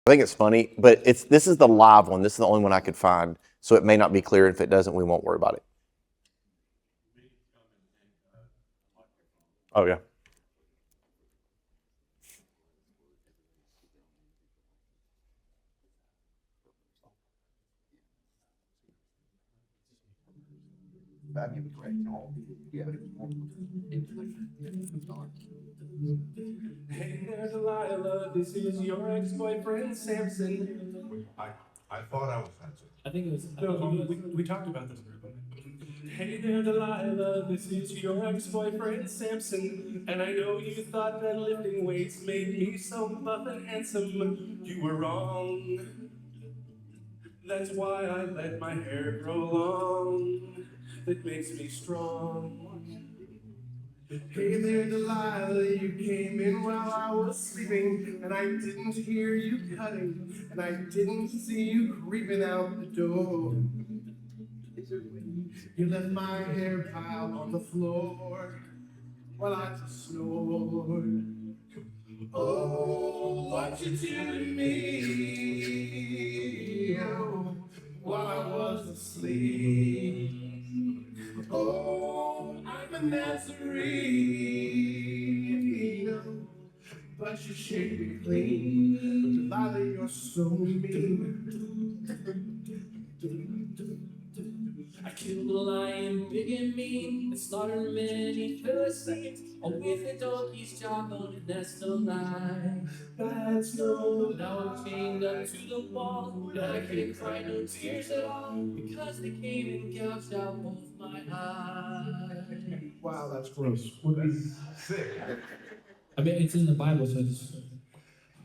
I think it's funny, but this is the live one. This is the only one I could find, so it may not be clear. If it doesn't, we won't worry about it. Oh, yeah. Hey there, Delilah, this is your ex-boyfriend, Samson. I thought I was Samson. I think it was... No, we talked about this. Hey there, Delilah, this is your ex-boyfriend, Samson. And I know you thought that lifting weights made me so buff and handsome. You were wrong. That's why I let my hair grow long. That makes me strong. Hey there, Delilah, you came in while I was sleeping, and I didn't hear you cutting, and I didn't see you creeping out the door. You left my hair piled on the floor while I just snored. Oh, what you do to me, oh, while I was asleep. Oh, I'm a Nazarene, but you shake me clean. Delilah, you're so mean. I killed a lion big and mean, and slaughtered many Philistines. Oh, with a donkey's jawbone, and that's no lie. That's no lie. Now I'm chained up to the wall, and I can't cry no tears at all, because they came and gouged out both my eyes. Wow, that's gross. Would be sick. I mean, it's in the Bible, so it's...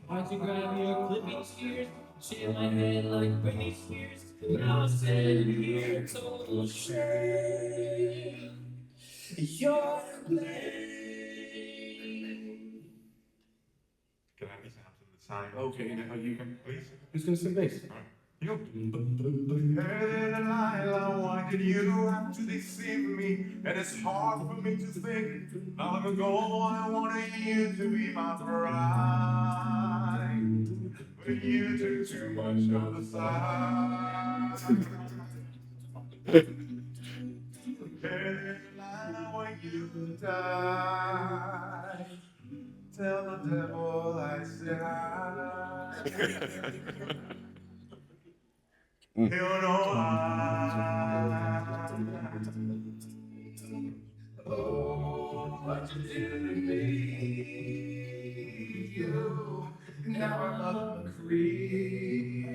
Why'd you grab your clipping shears, shave my head like Britney Spears? Now I'm standing here, total shame. You're to blame. Can I listen to the sign? Okay, now you can. Please? Who's gonna sing bass? You. Hey, Delilah, why did you have to deceive me? And it's hard for me to think. Long ago, I wanted you to be my bride, but you took too much of the side. Hey, Delilah, when you die, tell the devil I said hi. He'll know I. Oh, what you do to me. Oh, now I'm a creep.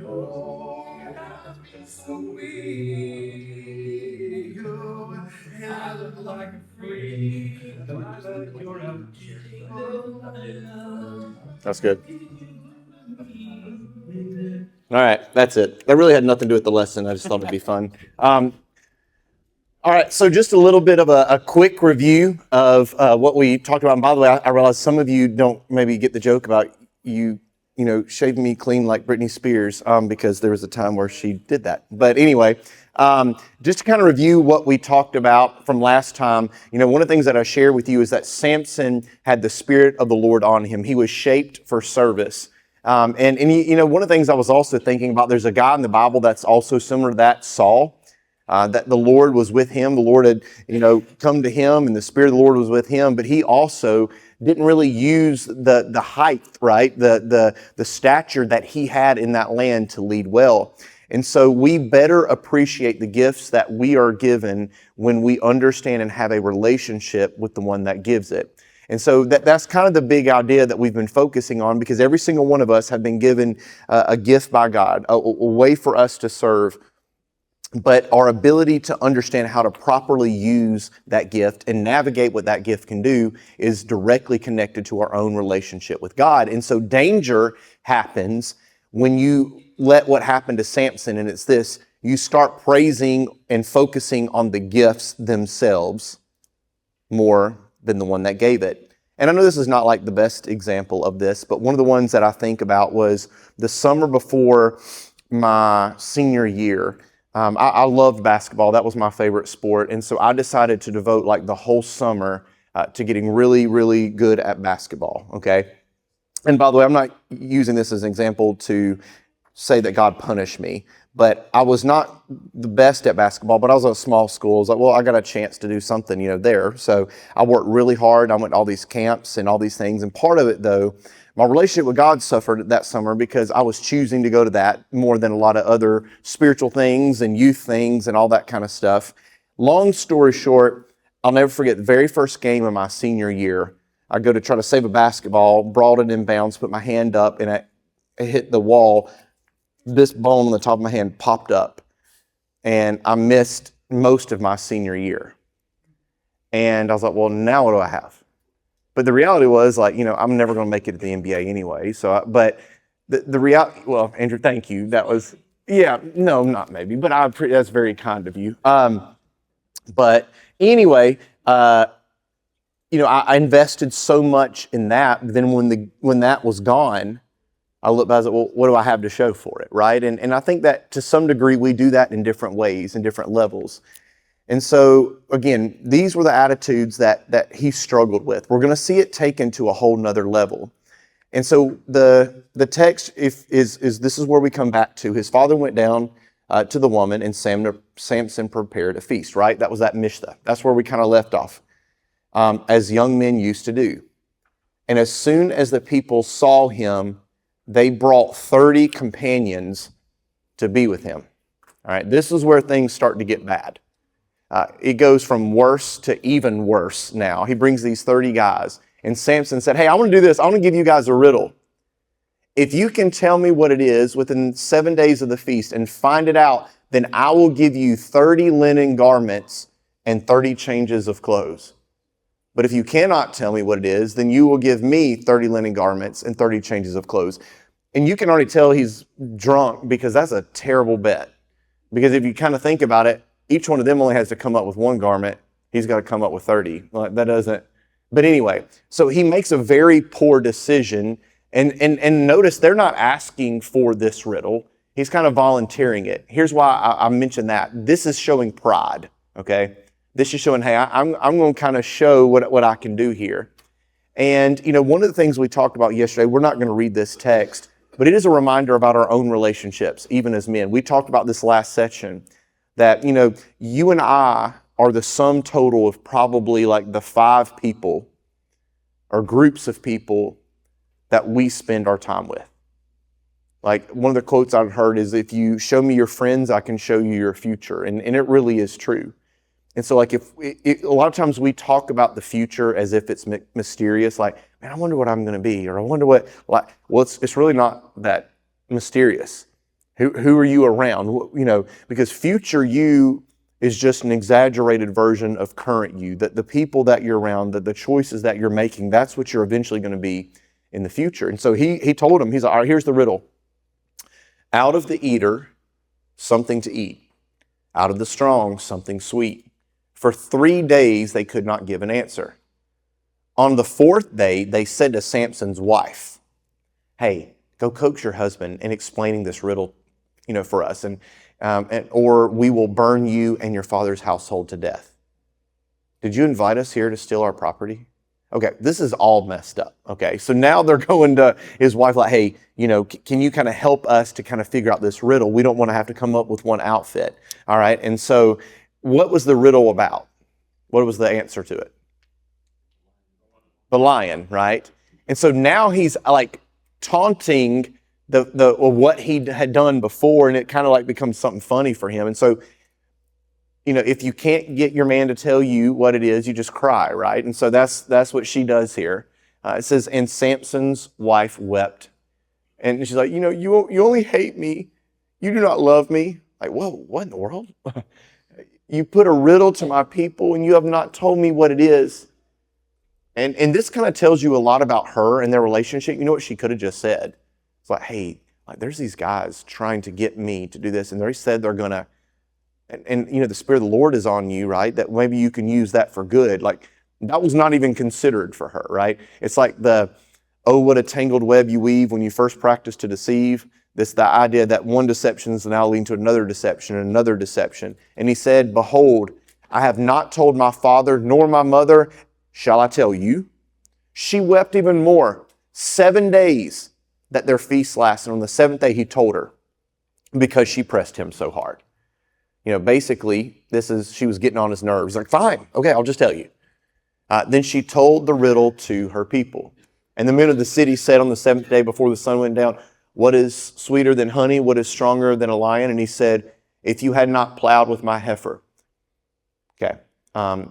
Oh, I've been so weak. Oh, and I look like a freak. Delilah, you're a That's good. All right, that's it. That really had nothing to do with the lesson. I just thought it'd be fun. All right, so just a little bit of a quick review of what we talked about. And by the way, I realize some of you don't maybe get the joke about you shaving me clean like Britney Spears, because there was a time where she did that. But anyway, just to kind of review what we talked about from last time, one of the things that I shared with you is that Samson had the Spirit of the Lord on him. He was shaped for service. And one of the things I was also thinking about, there's a guy in the Bible that's also similar to that, Saul. That the Lord was with him. The Lord had, come to him, and the Spirit of the Lord was with him. But he also didn't really use the height, right? The stature that he had in that land to lead well. And so we better appreciate the gifts that we are given when we understand and have a relationship with the one that gives it. And so that's kind of the big idea that we've been focusing on, because every single one of us have been given a gift by God, a way for us to serve. But our ability to understand how to properly use that gift and navigate what that gift can do is directly connected to our own relationship with God. And so danger happens when you let what happened to Samson, and it's this: you start praising and focusing on the gifts themselves more than the one that gave it. And I know this is not like the best example of this, but one of the ones that I think about was the summer before my senior year. I loved basketball. That was my favorite sport. And so I decided to devote like the whole summer to getting really, really good at basketball, okay? And by the way, I'm not using this as an example to say that God punished me, but I was not the best at basketball, but I was at a small school. I was like, well, I got a chance to do something, there. So I worked really hard. I went to all these camps and all these things. And part of it, though, my relationship with God suffered that summer because I was choosing to go to that more than a lot of other spiritual things and youth things and all that kind of stuff. Long story short, I'll never forget the very first game of my senior year. I go to try to save a basketball, brought it in bounds, put my hand up, and it hit the wall. This bone on the top of my hand popped up, and I missed most of my senior year. And I was like, well, now what do I have? But the reality was, I'm never going to make it to the NBA anyway. So, but the reality, well, Andrew, thank you. That was, no, not maybe, but that's very kind of you. But anyway, I invested so much in that. Then when that was gone, I look back and say, well, what do I have to show for it, right? And I think that to some degree we do that in different ways, in different levels. And so, again, these were the attitudes that he struggled with. We're going to see it taken to a whole nother level. And so the text is this is where we come back to. His father went down to the woman, and Samson prepared a feast, right? That was that Mishnah. That's where we kind of left off, as young men used to do. And as soon as the people saw him, they brought 30 companions to be with him. All right, this is where things start to get bad. It goes from worse to even worse now. He brings these 30 guys, and Samson said, hey, I want to do this. I want to give you guys a riddle. If you can tell me what it is within 7 days of the feast and find it out, then I will give you 30 linen garments and 30 changes of clothes. But if you cannot tell me what it is, then you will give me 30 linen garments and 30 changes of clothes. And you can already tell he's drunk because that's a terrible bet. Because if you kind of think about it, each one of them only has to come up with one garment. He's got to come up with 30. Like, that doesn't. But anyway, so he makes a very poor decision. And notice they're not asking for this riddle. He's kind of volunteering it. Here's why I mentioned that. This is showing pride, okay? This is showing, hey, I'm going to kind of show what I can do here. And, one of the things we talked about yesterday, we're not going to read this text, but it is a reminder about our own relationships, even as men. We talked about this last section, that, you and I are the sum total of probably like the 5 people or groups of people that we spend our time with. Like one of the quotes I've heard is, if you show me your friends, I can show you your future. And it really is true. And so like a lot of times we talk about the future as if it's mysterious, like, man, I wonder what I'm going to be, or I wonder what, well, it's really not that mysterious. Who are you around? Because future you is just an exaggerated version of current you, that the people that you're around, the choices that you're making, that's what you're eventually going to be in the future. And so he told him, he's like, all right, here's the riddle. Out of the eater, something to eat. Out of the strong, something sweet. For 3 days, they could not give an answer. On the 4th day, they said to Samson's wife, hey, go coax your husband in explaining this riddle, for us, or we will burn you and your father's household to death. Did you invite us here to steal our property? Okay, this is all messed up. Okay, so now they're going to his wife like, hey, can you kind of help us to kind of figure out this riddle? We don't want to have to come up with one outfit. All right, and so what was the riddle about? What was the answer to it? The lion, right? And so now he's like taunting the what he had done before, and it kind of like becomes something funny for him. And so, if you can't get your man to tell you what it is, you just cry, right? And so that's what she does here. It says, and Samson's wife wept, and she's like, you only hate me, you do not love me. Like, whoa, what in the world? You put a riddle to my people, and you have not told me what it is. And this kind of tells you a lot about her and their relationship. You know what she could have just said? It's like, hey, there's these guys trying to get me to do this, and they said they're gonna, and the Spirit of the Lord is on you, right? That maybe you can use that for good. Like, that was not even considered for her, right? It's like oh, what a tangled web you weave when you first practice to deceive. The idea that one deception is now leading to another deception and another deception. And he said, behold, I have not told my father nor my mother. Shall I tell you? She wept even more. 7 days that their feast lasted. On the seventh day, he told her because she pressed him so hard. Basically, she was getting on his nerves. Like, fine, okay, I'll just tell you. Then she told the riddle to her people. And the men of the city said on the seventh day before the sun went down, what is sweeter than honey? What is stronger than a lion? And he said, if you had not plowed with my heifer, okay,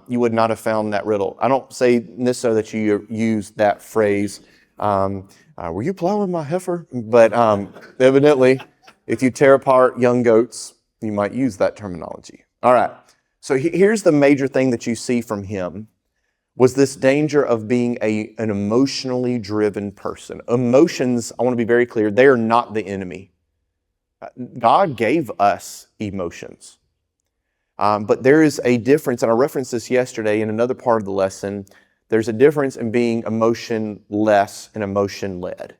you would not have found that riddle. I don't say necessarily that you use that phrase, were you plowing my heifer? But evidently, if you tear apart young goats, you might use that terminology. All right, so here's the major thing that you see from him was this danger of being an emotionally driven person. Emotions, I want to be very clear, they are not the enemy. God gave us emotions. But there is a difference, and I referenced this yesterday in another part of the lesson. There's a difference in being emotionless and emotion-led.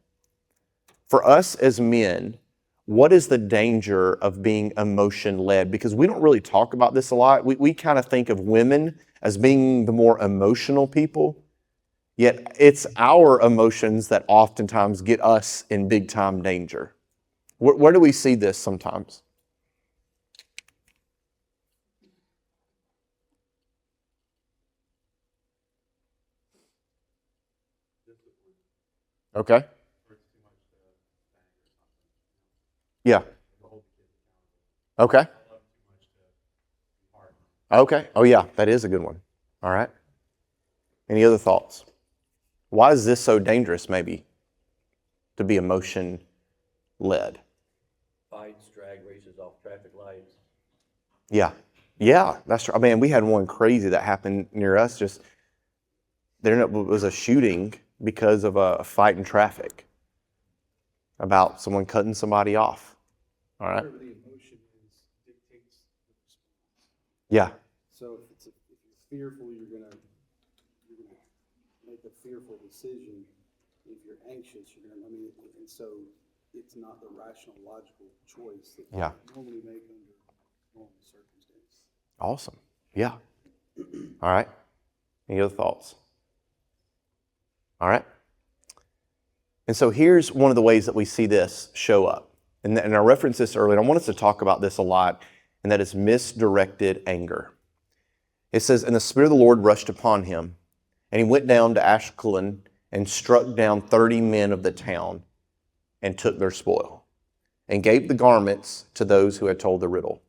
For us as men, what is the danger of being emotion-led? Because we don't really talk about this a lot. We kind of think of women as being the more emotional people, yet it's our emotions that oftentimes get us in big-time danger. Where do we see this sometimes? Okay. Yeah. Okay. Okay. Oh, yeah, that is a good one. All right. Any other thoughts? Why is this so dangerous, maybe, to be emotion-led? Fights, drag races off traffic lights. Yeah. Yeah, that's true. I mean, we had one crazy that happened near us. It was a shooting because of a fight in traffic about someone cutting somebody off. All right. Whatever the emotion is dictates the response. Yeah. So if you're fearful, you're gonna make a fearful decision. If you're anxious, and so it's not the rational, logical choice that Yeah. you normally make under normal circumstances. Awesome. Yeah. All right. Any other thoughts? All right. And so here's one of the ways that we see this show up. And I referenced this earlier, and I want us to talk about this a lot, and that is misdirected anger. It says, and the Spirit of the Lord rushed upon him, and he went down to Ashkelon and struck down 30 men of the town and took their spoil and gave the garments to those who had told the riddle.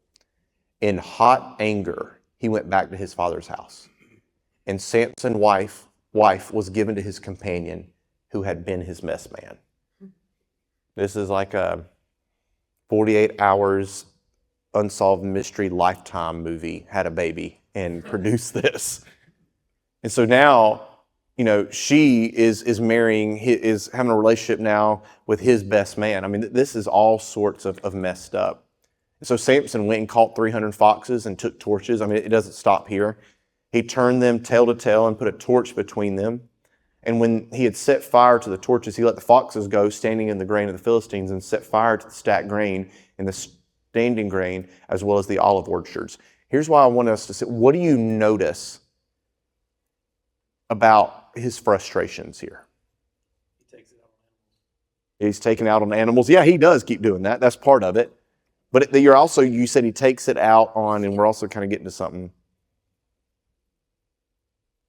In hot anger, he went back to his father's house. And Samson's wife was given to his companion who had been his mess man. This is like a 48 hours unsolved mystery Lifetime movie had a baby and produced this. And so now, she is marrying, is having a relationship now with his best man. I mean, this is all sorts of messed up. So Samson went and caught 300 foxes and took torches. I mean, it doesn't stop here. He turned them tail to tail and put a torch between them. And when he had set fire to the torches, he let the foxes go, standing in the grain of the Philistines, and set fire to the stacked grain and the standing grain, as well as the olive orchards. Here's why I want us to see, what do you notice about his frustrations here? He takes it out on animals. He's taking out on animals. Yeah, he does keep doing that. That's part of it. But you said he takes it out on, and we're also kind of getting to something.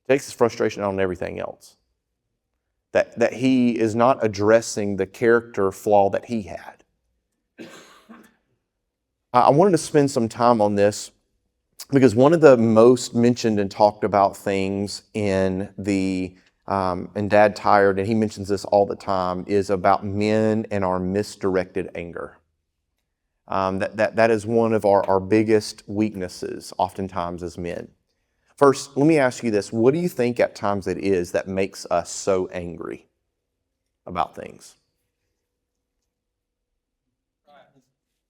He takes his frustration out on everything else. That he is not addressing the character flaw that he had. I wanted to spend some time on this because one of the most mentioned and talked about things in Dad Tired, and he mentions this all the time, is about men and our misdirected anger. That is one of our biggest weaknesses oftentimes as men. First, let me ask you this. What do you think at times it is that makes us so angry about things?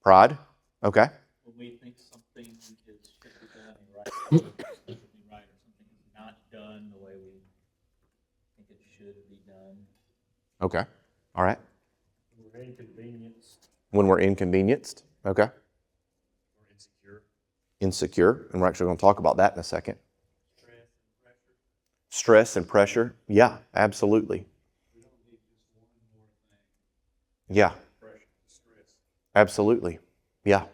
Pride? Okay. When we think something should be done right, or something is not done the way we think it should be done. Okay. All right. We're inconvenienced. When we're inconvenienced. Okay. We're insecure. Insecure. And we're actually going to talk about that in a second. Stress and pressure. Stress and pressure. Yeah, absolutely. We don't need just Yeah, depression, stress. absolutely. Yeah.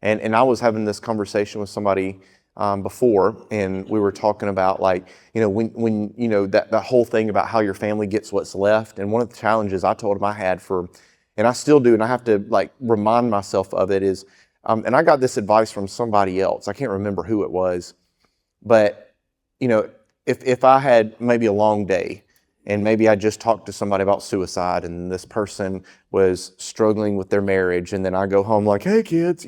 And I was having this conversation with somebody before, and we were talking about, like, when that whole thing about how your family gets what's left. And one of the challenges I told him I had and I still do, and I have to like remind myself of it is, and I got this advice from somebody else. I can't remember who it was, but if I had maybe a long day, and maybe I just talked to somebody about suicide, and this person was struggling with their marriage, and then I go home like, hey kids,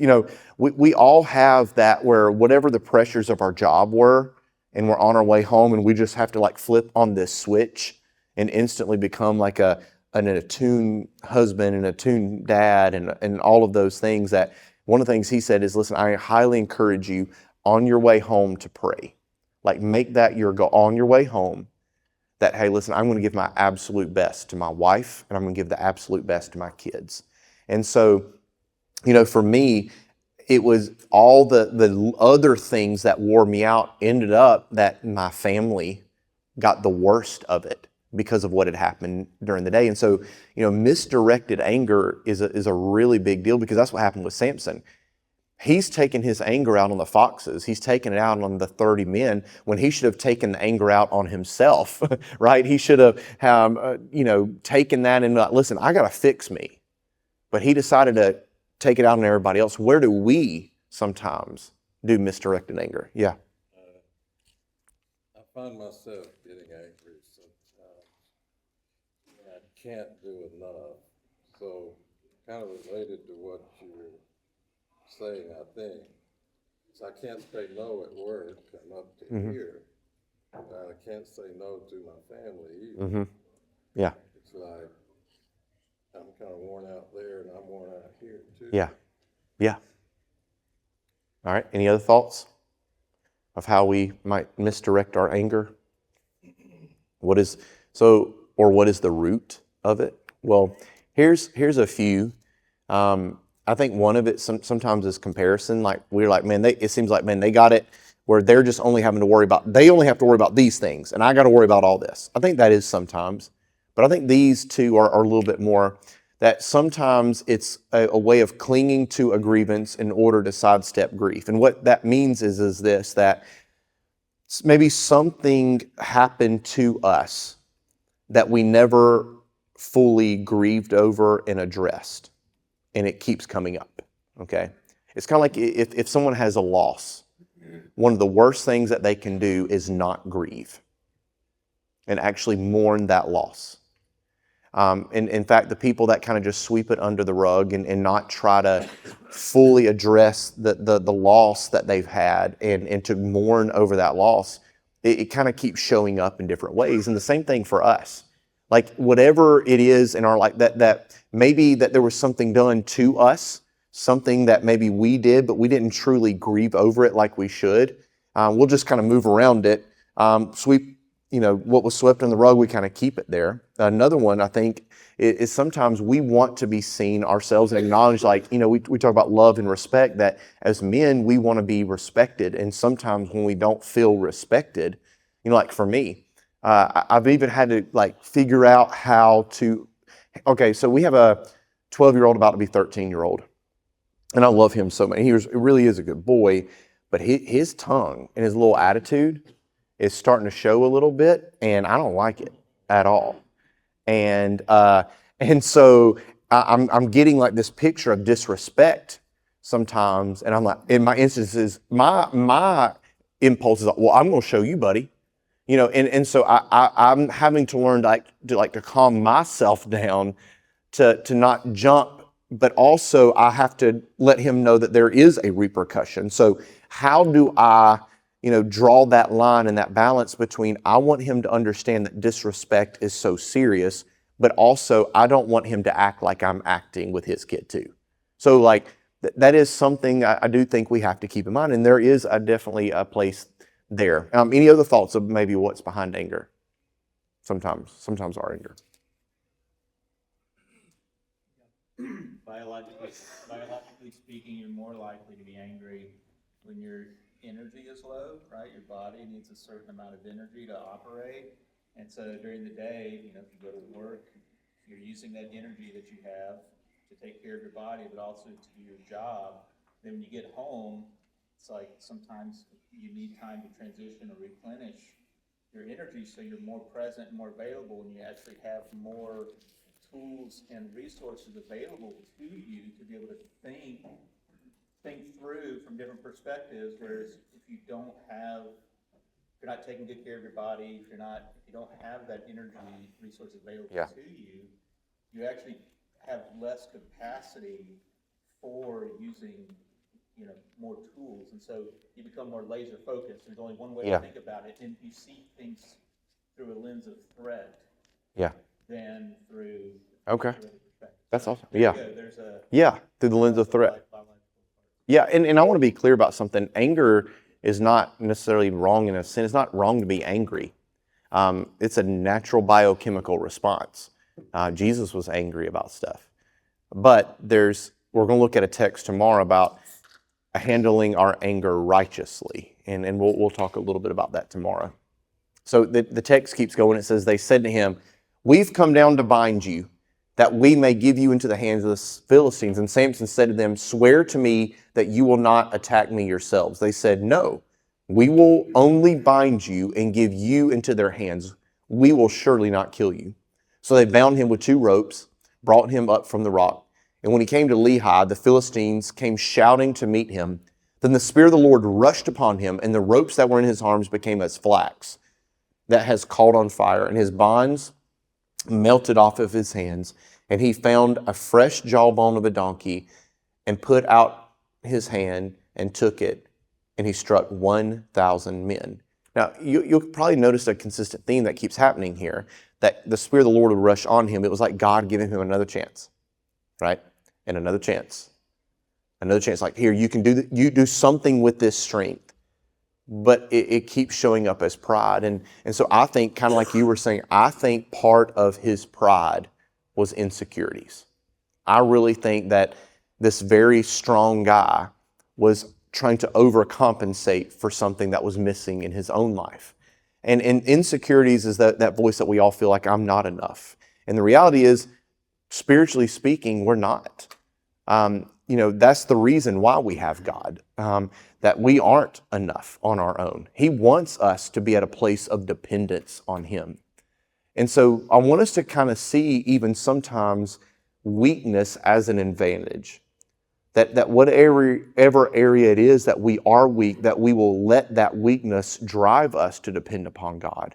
we all have that, where whatever the pressures of our job were, and we're on our way home, and we just have to like flip on this switch and instantly become like an attuned husband and attuned dad, and all of those things. That one of the things he said is, listen, I highly encourage you on your way home to pray. Like, make that your goal on your way home, that, hey, listen, I'm going to give my absolute best to my wife, and I'm going to give the absolute best to my kids. And so, for me, it was all the other things that wore me out ended up that my family got the worst of it because of what had happened during the day. And so, misdirected anger is a really big deal, because that's what happened with Samson. He's taken his anger out on the foxes. He's taken it out on the 30 men, when he should have taken the anger out on himself, right? He should have, taken that and like, listen, I got to fix me. But he decided to take it out on everybody else. Where do we sometimes do misdirected anger? Yeah. I find myself getting angry sometimes, and I can't do enough. So, kind of related to what you were saying, I think. So I can't say no at work. I'm up to here. I can't say no to my family either. Mm-hmm. Yeah. It's like I'm kind of worn out there, and I'm worn out here too. Yeah. Yeah. All right. Any other thoughts of how we might misdirect our anger? What is the root of it? Well, here's a few. I think one of it sometimes is comparison. Like, we're like, man, it seems like, man, they got it where they're just only having to worry about, they only have to worry about these things, and I got to worry about all this. I think that is sometimes, but I think these two are a little bit more, that sometimes it's a way of clinging to a grievance in order to sidestep grief. And what that means is this, that maybe something happened to us that we never fully grieved over and addressed, and it keeps coming up, okay? It's kind of like if someone has a loss, one of the worst things that they can do is not grieve and actually mourn that loss. And in fact, the people that kind of just sweep it under the rug and not try to fully address the loss that they've had and to mourn over that loss, it kind of keeps showing up in different ways. And the same thing for us. Like, whatever it is in our life, that maybe that there was something done to us, something that maybe we did, but we didn't truly grieve over it like we should. We'll just kind of move around it, sweep, what was swept in the rug, we kind of keep it there. Another one, I think, is sometimes we want to be seen ourselves and acknowledged. Like, we talk about love and respect, that as men, we want to be respected. And sometimes when we don't feel respected, like for me, I've even had to like figure out how to, okay, so we have a 12-year-old about to be 13-year-old. And I love him so much. He really is a good boy, but his tongue and his little attitude is starting to show a little bit, and I don't like it at all. And so I'm getting like this picture of disrespect sometimes, and I'm like, in my instances, my impulse is like, well, I'm going to show you, buddy. And so I'm having to learn to calm myself down, to not jump, but also I have to let him know that there is a repercussion. So how do I, draw that line and that balance between, I want him to understand that disrespect is so serious, but also I don't want him to act like I'm acting with his kid too. So that is something I do think we have to keep in mind, and there is definitely a place there. Any other thoughts of maybe what's behind anger? Sometimes our anger. Biologically speaking, you're more likely to be angry when your energy is low, right? Your body needs a certain amount of energy to operate. And so during the day, if you go to work you're using that energy that you have to take care of your body, but also to do your job. Then when you get home, it's like sometimes you need time to transition or replenish your energy so you're more present and more available, and you actually have more tools and resources available to you to be able to think through from different perspectives. Whereas if you don't have, if you're not taking good care of your body, if you don't have that energy resource available Yeah. to you, you actually have less capacity for using, more tools. And so you become more laser focused. There's only one way Yeah. to think about it, and you see things through a lens of threat Yeah. than through Okay. through other perspectives. That's awesome. There Yeah. you go. There's a Yeah. Through the lens of threat. biological part. Yeah, and I want to be clear about something. Anger is not necessarily wrong in a sense. It's not wrong to be angry. It's a natural biochemical response. Jesus was angry about stuff. But we're going to look at a text tomorrow about handling our anger righteously. And we'll talk a little bit about that tomorrow. So the text keeps going. It says, they said to him, we've come down to bind you, that we may give you into the hands of the Philistines. And Samson said to them, swear to me that you will not attack me yourselves. They said, no, we will only bind you and give you into their hands. We will surely not kill you. So they bound him with 2 ropes, brought him up from the rock. And when he came to Lehi, the Philistines came shouting to meet him. Then the Spirit of the Lord rushed upon him, and the ropes that were in his arms became as flax that has caught on fire, and his bonds melted off of his hands. And he found a fresh jawbone of a donkey and put out his hand and took it, and he struck 1,000 men. Now, you'll probably notice a consistent theme that keeps happening here, that the Spirit of the Lord would rush on him. It was like God giving him another chance, right? And another chance. Another chance, like, here, you can you do something with this strength. But it keeps showing up as pride. And so I think, kind of like you were saying, I think part of his pride was insecurities. I really think that this very strong guy was trying to overcompensate for something that was missing in his own life. And insecurities is that voice that we all feel like I'm not enough. And the reality is, spiritually speaking, we're not. That's the reason why we have God, that we aren't enough on our own. He wants us to be at a place of dependence on Him. And so I want us to kind of see even sometimes weakness as an advantage. That whatever area it is that we are weak, that we will let that weakness drive us to depend upon God.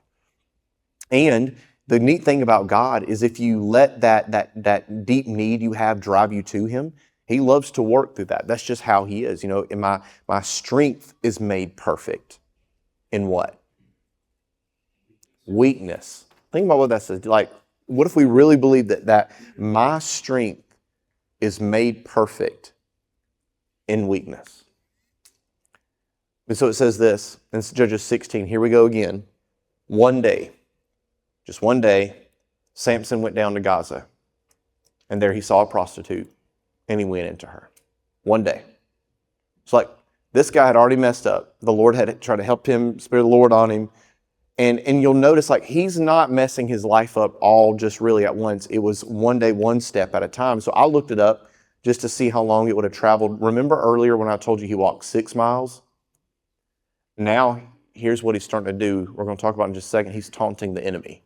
And the neat thing about God is if you let that deep need you have drive you to Him, He loves to work through that. That's just how He is. And my strength is made perfect in what? Weakness. Think about what that says. Like, what if we really believe that my strength is made perfect in weakness? And so it says this in Judges 16. Here we go again. One day, just one day, Samson went down to Gaza, and there he saw a prostitute, and he went into her. One day. It's like this guy had already messed up. The Lord had tried to help him, Spirit of the Lord on him. And you'll notice, like, he's not messing his life up all just really at once. It was one day, one step at a time. So I looked it up just to see how long it would have traveled. Remember earlier when I told you he walked 6 miles? Now, here's what he's starting to do. We're going to talk about in just a second. He's taunting the enemy.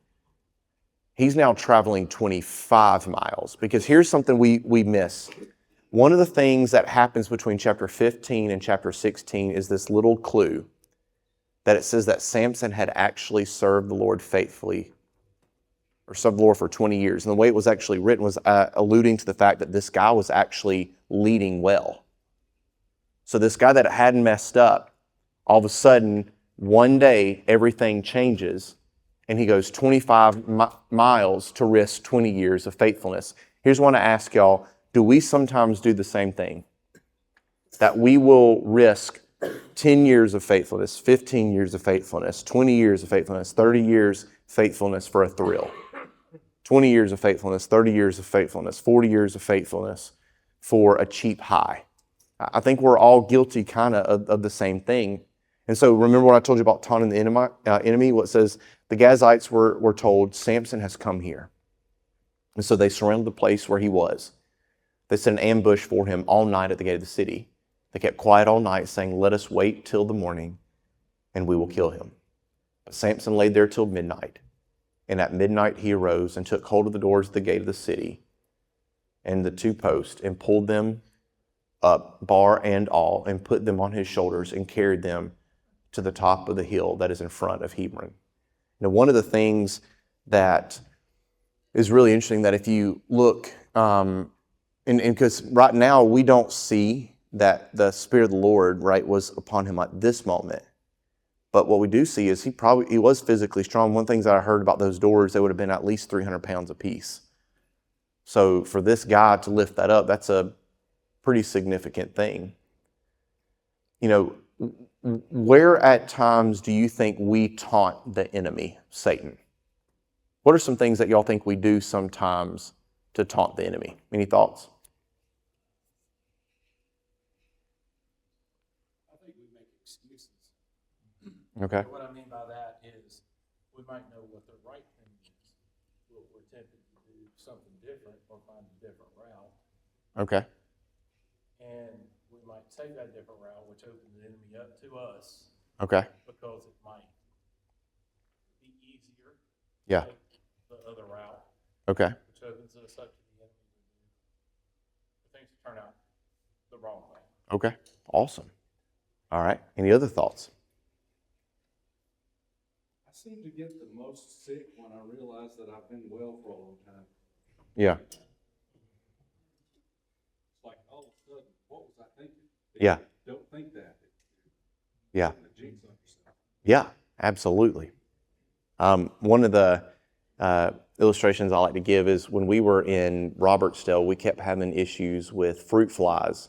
He's now traveling 25 miles, because here's something we miss. One of the things that happens between chapter 15 and chapter 16 is this little clue that it says that Samson had actually served the Lord faithfully, or served the Lord for 20 years. And the way it was actually written was alluding to the fact that this guy was actually leading well. So this guy that hadn't messed up, all of a sudden, one day, everything changes, and he goes 25 miles to risk 20 years of faithfulness. Here's what I ask y'all. Do we sometimes do the same thing? That we will risk 10 years of faithfulness, 15 years of faithfulness, 20 years of faithfulness, 30 years faithfulness for a thrill, 20 years of faithfulness, 30 years of faithfulness, 40 years of faithfulness for a cheap high. I think we're all guilty kind of the same thing. And so remember what I told you about taunting the enemy? What says the Gazites were told, Samson has come here. And so they surrounded the place where he was. They set an ambush for him all night at the gate of the city. They kept quiet all night, saying, "Let us wait till the morning, and we will kill him." But Samson lay there till midnight. And at midnight he arose and took hold of the doors of the gate of the city and the two posts, and pulled them up, bar and all, and put them on his shoulders, and carried them to the top of the hill that is in front of Hebron. Now, one of the things that is really interesting, that if you look, and because right now we don't see that the Spirit of the Lord, right, was upon him at this moment. But what we do see is he was physically strong. One of the things that I heard about those doors, they would have been at least 300 pounds apiece. So for this guy to lift that up, that's a pretty significant thing. You know, where at times do you think we taunt the enemy, Satan? What are some things that y'all think we do sometimes to taunt the enemy? Any thoughts? I think we make excuses. Okay. What I mean by that is we might know what the right thing is, but we're tempted to do something different or find a different route. Okay. And we might take that different route, which opens the enemy up to us. Okay. Because it might be easier. Yeah. To take the other route. Okay. Which opens us up to the enemy to do things to turn out the wrong way. Okay. Awesome. All right. Any other thoughts? I seem to get the most sick when I realize that I've been well for a long time. Yeah. It's like all of a sudden, what was I thinking? Yeah. Don't think that. Yeah. The jinx on yourself. Yeah, absolutely. One of the illustrations I like to give is when we were in Robertsdale, we kept having issues with fruit flies,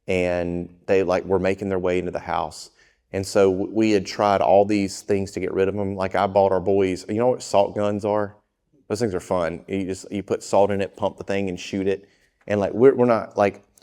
and they were making their way into the house. And so we had tried all these things to get rid of them. Like I bought our boys, you know what salt guns are? Those things are fun. You put salt in it, pump the thing, and shoot it. And we're not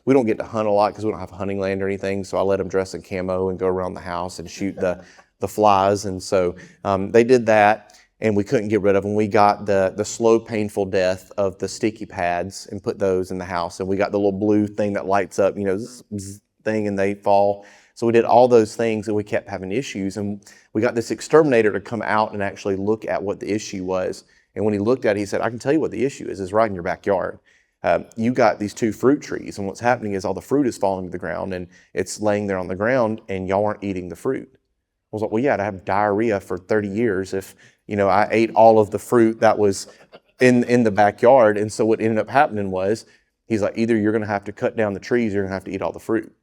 we don't get to hunt a lot because we don't have a hunting land or anything. So I let them dress in camo and go around the house and shoot the flies. And so they did that, and we couldn't get rid of them. We got the slow, painful death of the sticky pads and put those in the house. And we got the little blue thing that lights up, zzz, zzz, thing, and they fall. So we did all those things, and we kept having issues. And we got this exterminator to come out and actually look at what the issue was. And when he looked at it, he said, "I can tell you what the issue is. It's right in your backyard. You got these 2 fruit trees, and what's happening is all the fruit is falling to the ground, and it's laying there on the ground, and y'all aren't eating the fruit." I was like, "Well, yeah, I'd have diarrhea for 30 years if, I ate all of the fruit that was in the backyard." And so what ended up happening was, he's like, "Either you're going to have to cut down the trees, or you're going to have to eat all the fruit,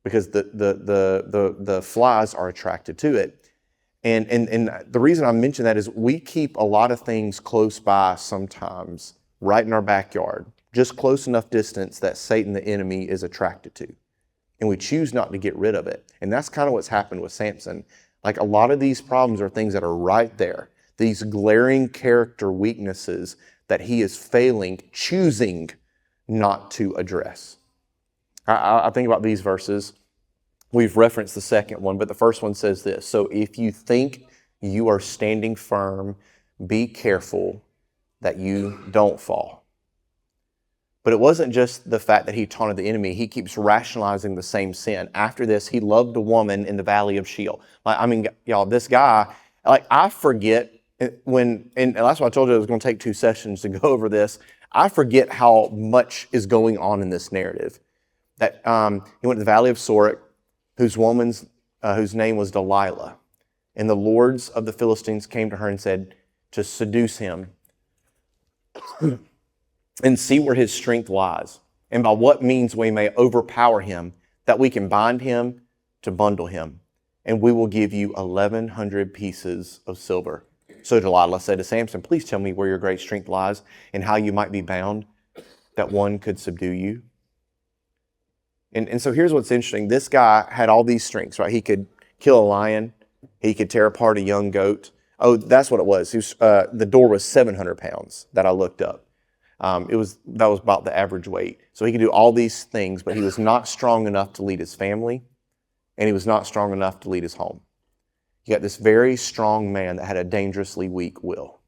because the flies are attracted to it." And the reason I mention that is we keep a lot of things close by sometimes, right in our backyard, just close enough distance that Satan, the enemy, is attracted to. And we choose not to get rid of it. And that's kind of what's happened with Samson. Like a lot of these problems are things that are right there, these glaring character weaknesses that he is choosing not to address. I think about these verses. We've referenced the second one, but the first one says this: "So if you think you are standing firm, be careful that you don't fall." But it wasn't just the fact that he taunted the enemy. He keeps rationalizing the same sin. After this, he loved a woman in the valley of Sheol. Y'all, this guy, I forget and that's why I told you I was going to take 2 sessions to go over this. I forget how much is going on in this narrative. That he went to the valley of Sorek, whose name was Delilah. And the lords of the Philistines came to her and said, to seduce him and see where his strength lies, and by what means we may overpower him, that we can bind him to bundle him, and we will give you 1,100 pieces of silver. So Delilah said to Samson, "Please tell me where your great strength lies, and how you might be bound, that one could subdue you." And so here's what's interesting. This guy had all these strengths, right? He could kill a lion. He could tear apart a young goat. Oh, that's what it was. The door was 700 pounds that I looked up. That was about the average weight. So he could do all these things, but he was not strong enough to lead his family, and he was not strong enough to lead his home. You got this very strong man that had a dangerously weak will.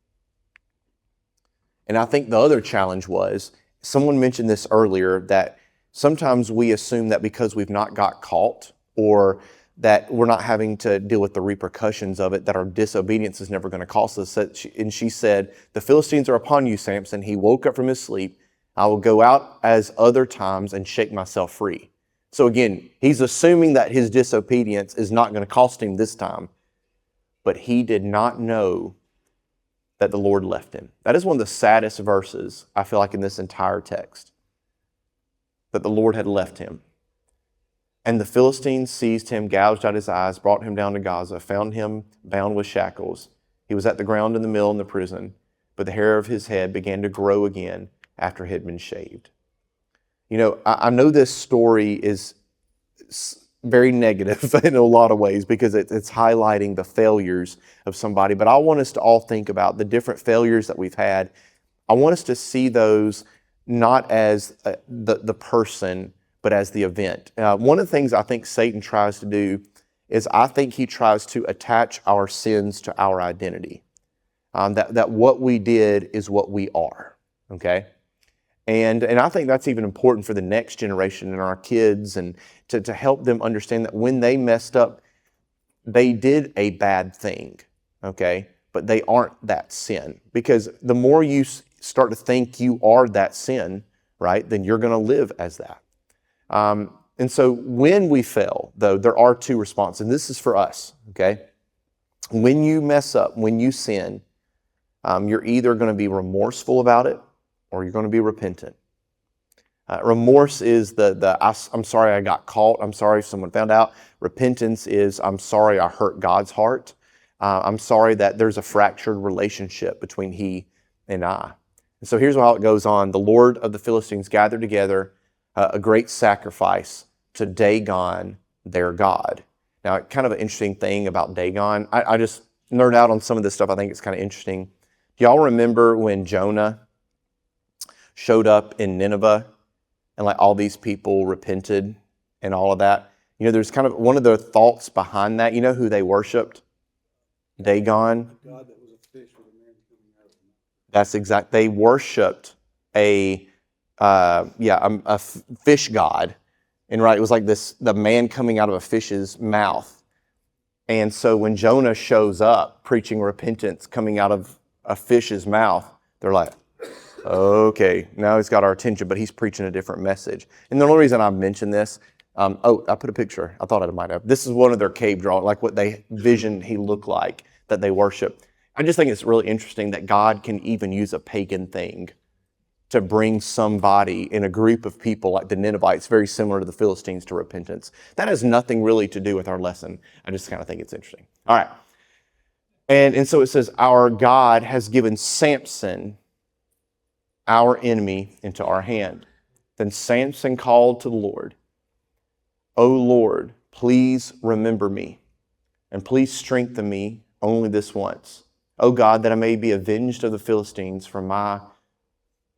And I think the other challenge was, someone mentioned this earlier, that sometimes we assume that because we've not got caught, or that we're not having to deal with the repercussions of it, that our disobedience is never going to cost us. And she said, the Philistines are upon you, Samson. He woke up from his sleep. I will go out as other times and shake myself free. So again, he's assuming that his disobedience is not going to cost him this time. But he did not know that the Lord left him. That is one of the saddest verses, I feel like, in this entire text. That the Lord had left him. And the Philistines seized him, gouged out his eyes, brought him down to Gaza, found him bound with shackles. He was at the ground in the mill in the prison, but the hair of his head began to grow again after it had been shaved. You know, I know this story is very negative in a lot of ways because it's highlighting the failures of somebody, but I want us to all think about the different failures that we've had. I want us to see those not as the person, but as the event. One of the things I think Satan tries to do is I think he tries to attach our sins to our identity. That what we did is what we are, okay? And I think that's even important for the next generation and our kids, and to help them understand that when they messed up, they did a bad thing, okay? But they aren't that sin. Because the more you start to think you are that sin, right, then you're going to live as that. And so when we fail, though, there are two responses. And this is for us, okay? When you mess up, when you sin, you're either going to be remorseful about it or you're going to be repentant. Remorse is I'm sorry I got caught. I'm sorry if someone found out. Repentance is I'm sorry I hurt God's heart. I'm sorry that there's a fractured relationship between he and I. And so here's how it goes on. The Lord of the Philistines gathered together a great sacrifice to Dagon, their god. Now, kind of an interesting thing about Dagon. I just nerd out on some of this stuff. I think it's kind of interesting. Do y'all remember when Jonah showed up in Nineveh and like all these people repented and all of that? You know, there's kind of one of the thoughts behind that. You know who they worshipped? Dagon. A god that was a fish with a man coming out of him. That's exact. They worshipped a fish god. And right, it was like the man coming out of a fish's mouth. And so when Jonah shows up preaching repentance coming out of a fish's mouth, they're like, okay, now he's got our attention, but he's preaching a different message. And the only reason I mentioned this, I put a picture. I thought I might have. This is one of their cave drawings, like what they visioned he looked like that they worship. I just think it's really interesting that God can even use a pagan thing to bring somebody in a group of people like the Ninevites, very similar to the Philistines, to repentance. That has nothing really to do with our lesson. I just kind of think it's interesting. All right. And so it says, our God has given Samson, our enemy, into our hand. Then Samson called to the Lord, O Lord, please remember me, and please strengthen me only this once. O God, that I may be avenged of the Philistines from my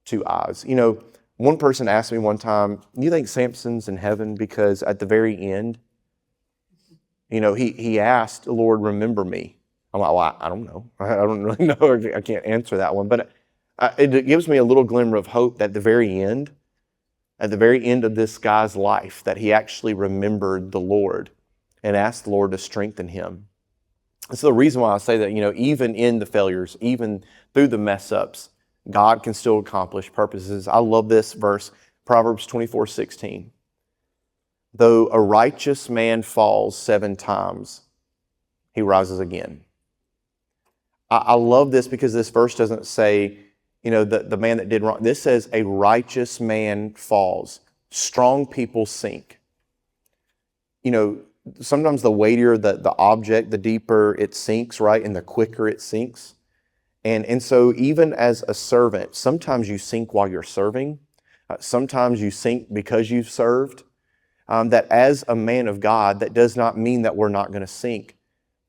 two eyes. You know, one person asked me one time, do you think Samson's in heaven? Because at the very end, you know, he asked, Lord, remember me. I'm like, well, I don't know. I don't really know. I can't answer that one. But it gives me a little glimmer of hope that at the very end of this guy's life, that he actually remembered the Lord and asked the Lord to strengthen him. And so the reason why I say that, you know, even in the failures, even through the mess ups, God can still accomplish purposes. I love this verse, Proverbs 24:16. Though a righteous man falls 7 times, he rises again. I love this because this verse doesn't say, you know, the man that did wrong. This says a righteous man falls. Strong people sink. You know, sometimes the weightier the object, the deeper it sinks, right? And the quicker it sinks. And so even as a servant, sometimes you sink while you're serving. Sometimes you sink because you've served. That as a man of God, that does not mean that we're not going to sink.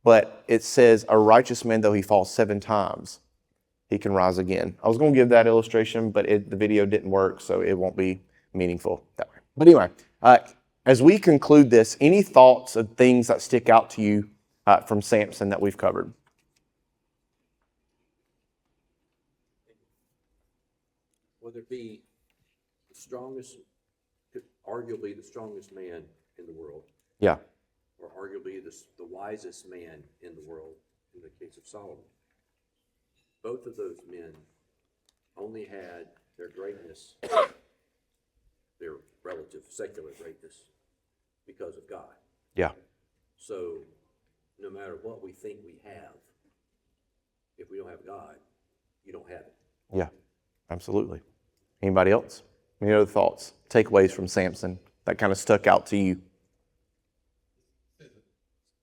But it says a righteous man, though he falls 7 times, he can rise again. I was going to give that illustration, but the video didn't work, so it won't be meaningful that way. But anyway, as we conclude this, any thoughts of things that stick out to you from Samson that we've covered? whether it be the strongest, arguably the strongest man in the world, Yeah. or arguably the wisest man in the world, in the case of Solomon. Both of those men only had their greatness, their relative secular greatness, because of God. Yeah. So no matter what we think we have, if we don't have God, you don't have it. Yeah. Absolutely. Anybody else? Any other thoughts, takeaways from Samson that kind of stuck out to you? This isn't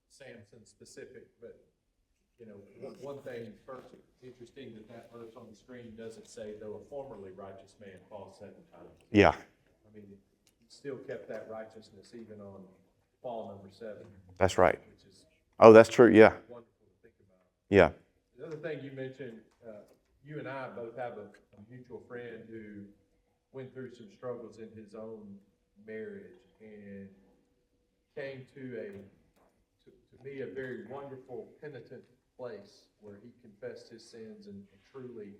Samson specific, but, you know, one thing first, interesting that verse on the screen doesn't say, though a formerly righteous man falls 7 times. Yeah. I mean, he still kept that righteousness even on fall number 7. That's right. Which is Oh, that's true. Yeah. wonderful to think about. Yeah. The other thing you mentioned, you and I both have a mutual friend who went through some struggles in his own marriage and came to me, a very wonderful, penitent place where he confessed his sins and truly,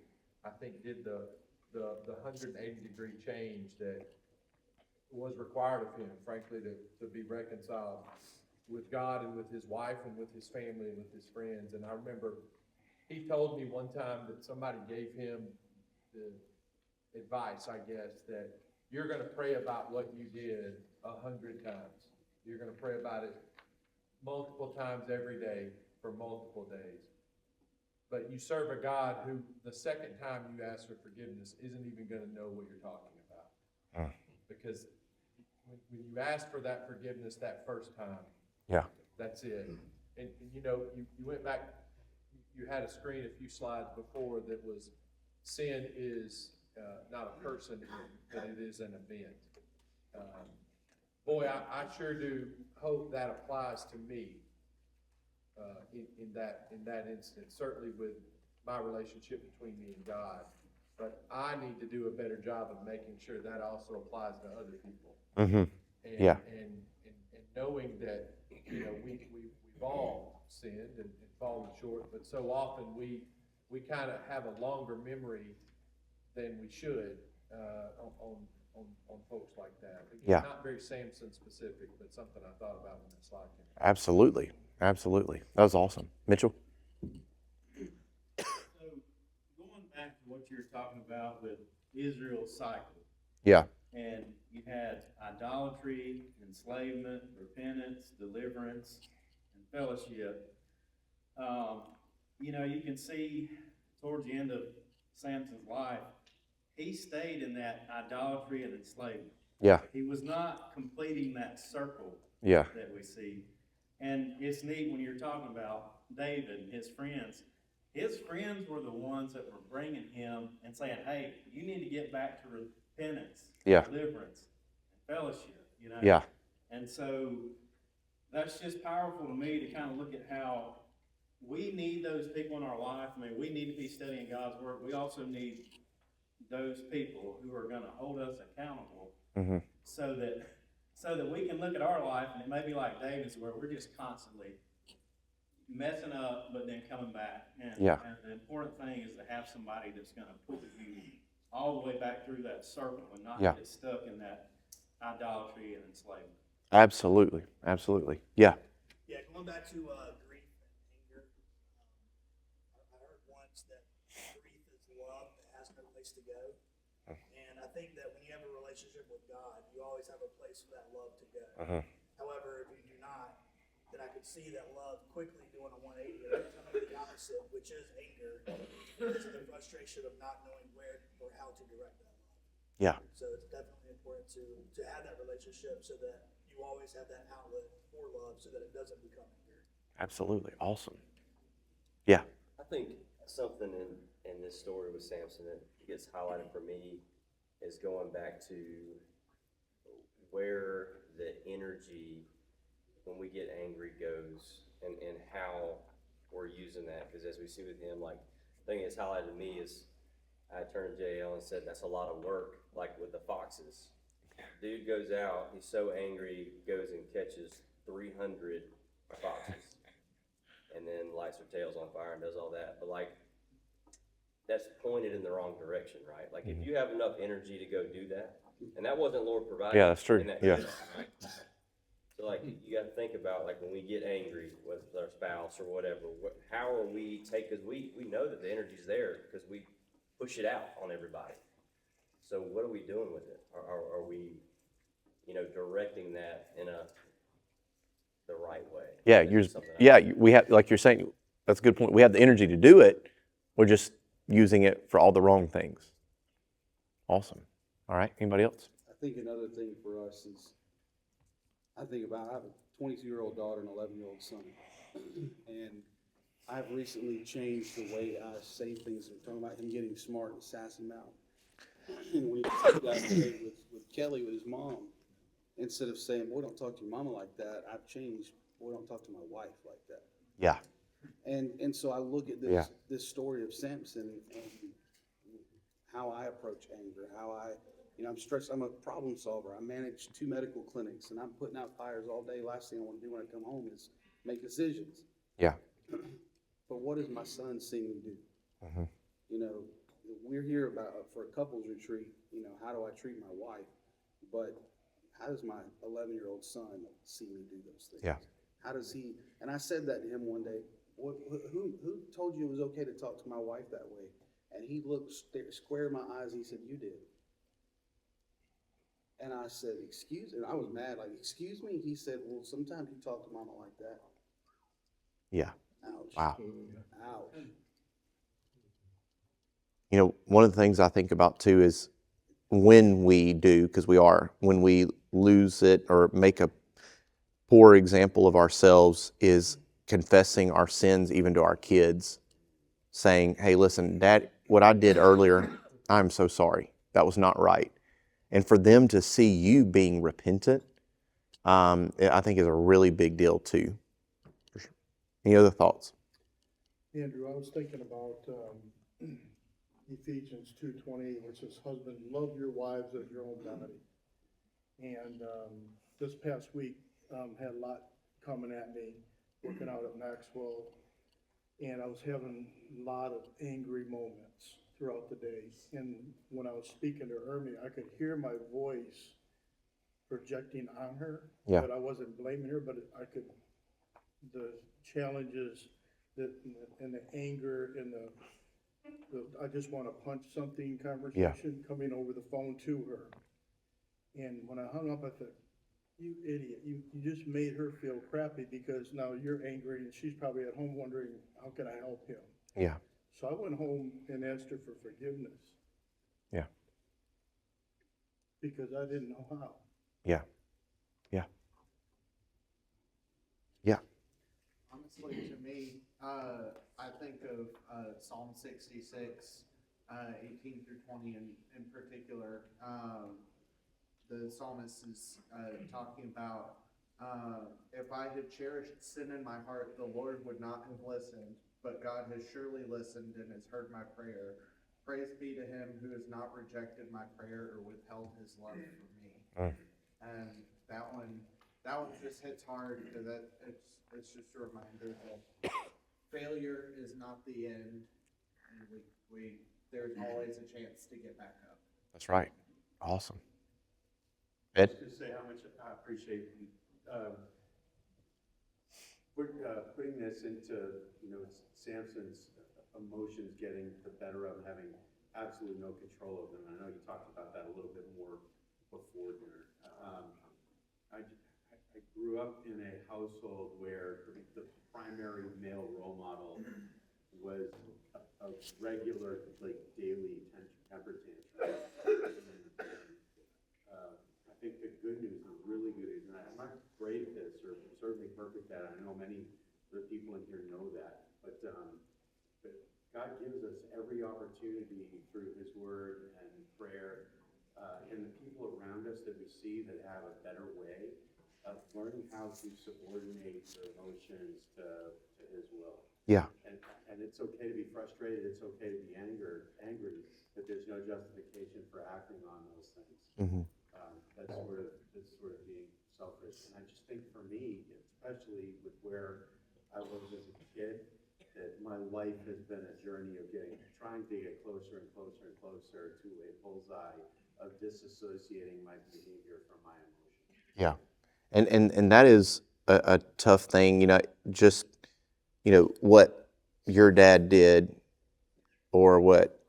I think, did the 180-degree change that was required of him, frankly, to be reconciled with God and with his wife and with his family and with his friends. And I remember he told me one time that somebody gave him the advice, I guess, that you're going to pray about what you did 100 times. You're going to pray about it multiple times every day for multiple days. But you serve a God who, the second time you ask for forgiveness, isn't even going to know what you're talking about. Because when you ask for that forgiveness that first time, Yeah. that's it. And you know, you went back, you had a screen a few slides before that was, sin is not a person, but it is an event. Boy, I sure do hope that applies to me in that instance, certainly with my relationship between me and God. But I need to do a better job of making sure that also applies to other people. Mm-hmm. And, Yeah. and knowing that, you know, we've all sinned and fallen short, but so often we kind of have a longer memory than we should on folks like that. Again, Yeah. not very Samson specific, but something I thought about when that slide came. Absolutely. Absolutely. That was awesome. Mitchell? So going back to what you were talking about with Israel's cycle, Yeah. and you had idolatry, enslavement, repentance, deliverance, and fellowship. You know, you can see towards the end of Samson's life, he stayed in that idolatry and enslavement. Yeah. He was not completing that circle Yeah. that we see. And it's neat when you're talking about David and his friends. His friends were the ones that were bringing him and saying, hey, you need to get back to repentance, Yeah. deliverance, and fellowship, you know? Yeah. And so that's just powerful to me to kind of look at how we need those people in our life. I mean, we need to be studying God's word. We also need those people who are going to hold us accountable, Mm-hmm. so that we can look at our life, and it may be like David's, where we're just constantly messing up, but then coming back. And, Yeah. and the important thing is to have somebody that's going to pull you all the way back through that circle and not Yeah. get stuck in that idolatry and enslavement. Absolutely. Absolutely. Yeah. Yeah, going back to grief and anger, I heard once that grief is love that has no place to go. And I think that when you have a relationship with God, you always have a place for that love to go. Uh-huh. However, if you do not, then I could see that love quickly doing a 180 and coming to the opposite, which is anger, is the frustration of not knowing where or how to direct that love. Yeah. So it's definitely important to have that relationship so that you always have that outlet for love so that it doesn't become anger. Absolutely. Awesome. Yeah. I think something in this story with Samson that gets highlighted for me is going back to where the energy when we get angry goes and how we're using that. Because as we see with him, like, the thing that's highlighted to me is I turned to JL and said, that's a lot of work, like with the foxes. Dude goes out, he's so angry, goes and catches 300 foxes. And then lights their tails on fire and does all that. But like, that's pointed in the wrong direction, right? Like if you have enough energy to go do that, and that wasn't Lord providing. Yeah, that's true. in that Yeah. case, right? So like you got to think about like when we get angry with our spouse or whatever, how are we because we know that the energy's there because we push it out on everybody. So what are we doing with it? Are we, directing that in the right way? Yeah, we have, like you're saying, that's a good point. We have the energy to do it. We're just using it for all the wrong things. Awesome. All right. Anybody else? I think another thing for us is, I have a 22-year-old daughter and an 11-year-old son. And I've recently changed the way I say things. I'm talking about him getting smart and sassy mouth. And we did that today with Kelly, with his mom. Instead of saying, boy, don't talk to your mama like that, I've changed, boy, don't talk to my wife like that. Yeah. And so I look at this story of Samson and how I approach anger, I'm stressed, I'm a problem solver. I manage 2 medical clinics and I'm putting out fires all day. Last thing I want to do when I come home is make decisions. Yeah. But what does my son see me do? Mm-hmm. We're here for a couples retreat, how do I treat my wife? But how does my 11-year-old son see me do those things? Yeah. How does he, and I said that to him one day, who told you it was okay to talk to my wife that way? And he looked square in my eyes, he said, you did. And I said, excuse me, and I was mad, like, excuse me? He said, well, sometimes you talk to mama like that. Yeah. Ouch. Wow. Ouch. One of the things I think about too is when we do, when we lose it or make a poor example of ourselves, is confessing our sins even to our kids, saying, hey, listen, Dad, what I did earlier, I'm so sorry. That was not right. And for them to see you being repentant, I think is a really big deal too. Any other thoughts? Andrew, I was thinking about Ephesians 2:20, which says, husbands, love your wives as your own body. And this past week, had a lot coming at me, working out at Maxwell, and I was having a lot of angry moments throughout the day. And when I was speaking to Ermi, I could hear my voice projecting on her, but I wasn't blaming her, but the challenges and the anger and the I just want to punch something conversation coming over the phone to her. And when I hung up, I thought, you idiot, you just made her feel crappy because now you're angry and she's probably at home wondering, how can I help him? Yeah. So I went home and asked her for forgiveness. Yeah. Because I didn't know how. Yeah. Yeah. Yeah. Honestly, to me, I think of Psalm 66, 18 through 20 in particular. The psalmist is talking about, if I had cherished sin in my heart, the Lord would not have listened, but God has surely listened and has heard my prayer. Praise be to him who has not rejected my prayer or withheld his love from me. And that one just hits hard because it's just a reminder that failure is not the end, and there's always a chance to get back up. That's right. Awesome. I Ed? was going to say how much I appreciate putting this into, Samson's emotions getting the better of him, having absolutely no control of them. I know you talked about that a little bit more before dinner. I grew up in a household where the primary male role model was a regular, daily temper tantrum. I think the good news, the really good news, and I'm not great at this or certainly perfect at it. I know many other people in here know that, but God gives us every opportunity through His Word and prayer, and the people around us that we see that have a better way of learning how to subordinate their emotions to His will. Yeah. And it's okay to be frustrated. It's okay to be angry, but there's no justification for acting on those things. Mm-hmm. That's sort of being selfish. And I just think for me, especially with where I was as a kid, that my life has been a journey of trying trying to get closer and closer and closer to a bullseye of disassociating my behavior from my emotion. Yeah. And that is a tough thing, just, what your dad did or what,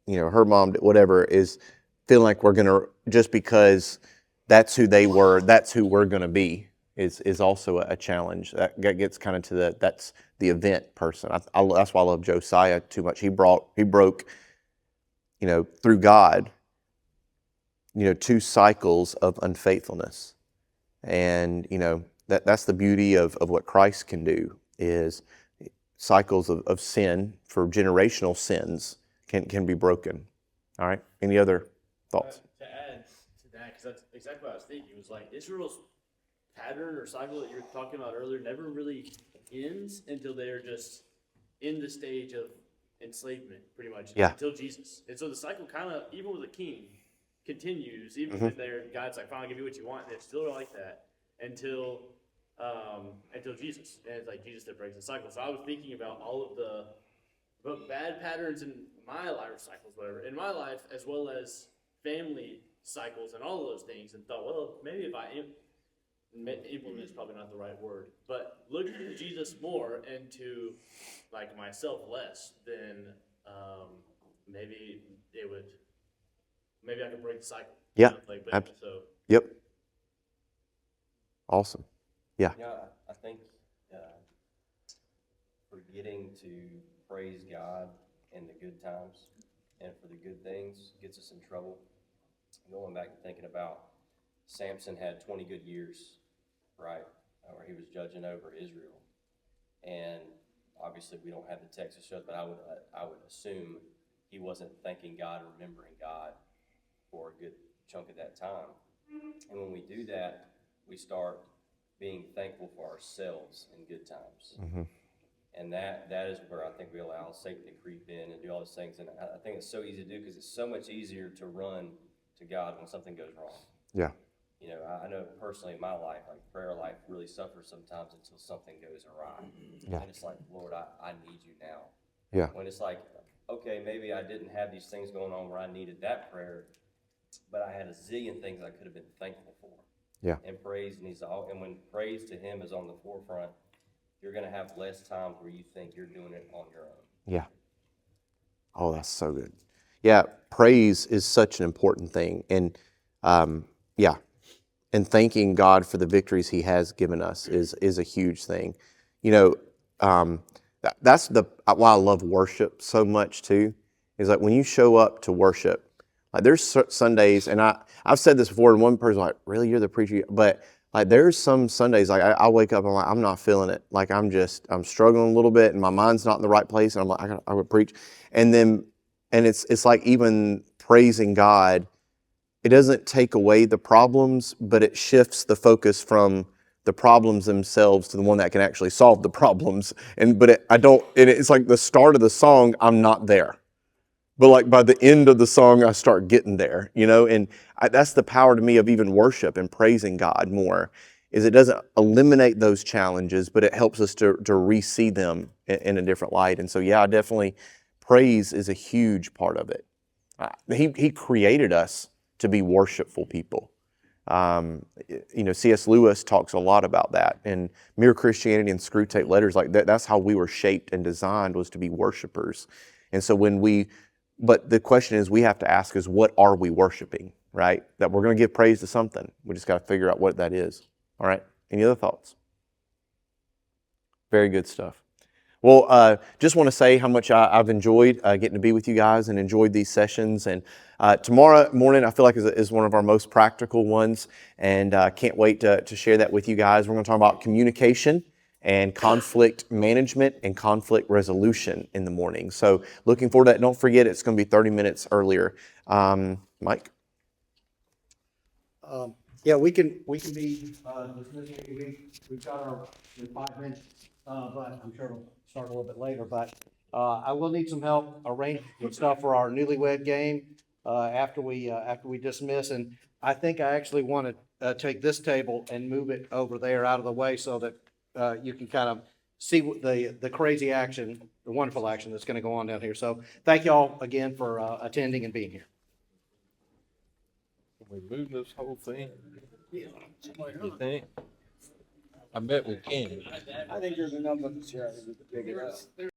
her mom did, whatever, is feeling like we're going to, just because that's who they were, that's who we're going to be, is also a challenge. That gets kind of to that's the event person. That's why I love Josiah too much. He broke, through God, 2 cycles of unfaithfulness. And, that's the beauty of what Christ can do, is cycles of sin, for generational sins, can be broken. All right. Any other thoughts? To add to that, because that's exactly what I was thinking. It was like Israel's pattern or cycle that you were talking about earlier never really ends until they're just in the stage of enslavement, pretty much, until Jesus. And so the cycle kind of, even with a king, continues, even when God's like, finally give you what you want, and it's still like that until Jesus. And it's like Jesus that breaks the cycle. So I was thinking about all of the bad patterns in my life cycles, whatever, in my life, as well as family cycles and all of those things, and thought, well, maybe if I implement is probably not the right word, but look to Jesus more and to like myself less, then maybe I could break the cycle. Yeah. So. Yep. Awesome. Yeah. I think forgetting to praise God in the good times and for the good things gets us in trouble. Going back and thinking about Samson had 20 good years, right, where he was judging over Israel. And obviously we don't have the text that shows, but I would assume he wasn't thanking God or remembering God for a good chunk of that time. And when we do that, we start being thankful for ourselves in good times. Mm-hmm. And that is where I think we allow Satan to creep in and do all those things. And I think it's so easy to do because it's so much easier to run to God when something goes wrong. Yeah. I know personally in my life, like prayer life really suffers sometimes until something goes awry. Yeah. And it's like, Lord, I need you now. Yeah. When it's like, okay, maybe I didn't have these things going on where I needed that prayer, but I had a zillion things I could have been thankful for. Yeah. And praise, and when praise to him is on the forefront, you're going to have less times where you think you're doing it on your own. Yeah. Oh, that's so good. Yeah, praise is such an important thing. And and thanking God for the victories he has given us is a huge thing. That's why I love worship so much too, is like when you show up to worship, like there's Sundays, and I've said this before, and one person's like, really, you're the preacher? But like there's some Sundays, like I wake up and I'm like, I'm not feeling it. Like I'm struggling a little bit and my mind's not in the right place. And I'm like, I would preach. And it's like even praising God, it doesn't take away the problems, but it shifts the focus from the problems themselves to the one that can actually solve the problems. It's like the start of the song, I'm not there. But like by the end of the song, I start getting there, and that's the power to me of even worship and praising God more, is it doesn't eliminate those challenges, but it helps us to re-see them in a different light. And so, yeah, definitely praise is a huge part of it. He created us to be worshipful people. C.S. Lewis talks a lot about that, and Mere Christianity and Screwtape Letters, like that's how we were shaped and designed, was to be worshipers. And so but the question is, we have to ask is, what are we worshiping, right? That we're going to give praise to something. We just got to figure out what that is. All right. Any other thoughts? Very good stuff. Well, just want to say how much I've enjoyed getting to be with you guys and enjoyed these sessions. And tomorrow morning, I feel like is one of our most practical ones, and can't wait to share that with you guys. We're going to talk about communication and conflict management and conflict resolution in the morning. So looking forward to that. Don't forget, it's going to be 30 minutes earlier. Mike? Yeah, we can be dismissing every week. We've got our 5 minutes, but I'm sure it'll start a little bit later. But I will need some help arranging some stuff for our newlywed game after we dismiss. And I think I actually want to take this table and move it over there out of the way so that you can kind of see the crazy action, the wonderful action that's going to go on down here. So thank y'all again for attending and being here. Can we move this whole thing? You think? I bet we can. I think there's enough of us here, I think we can pick it up.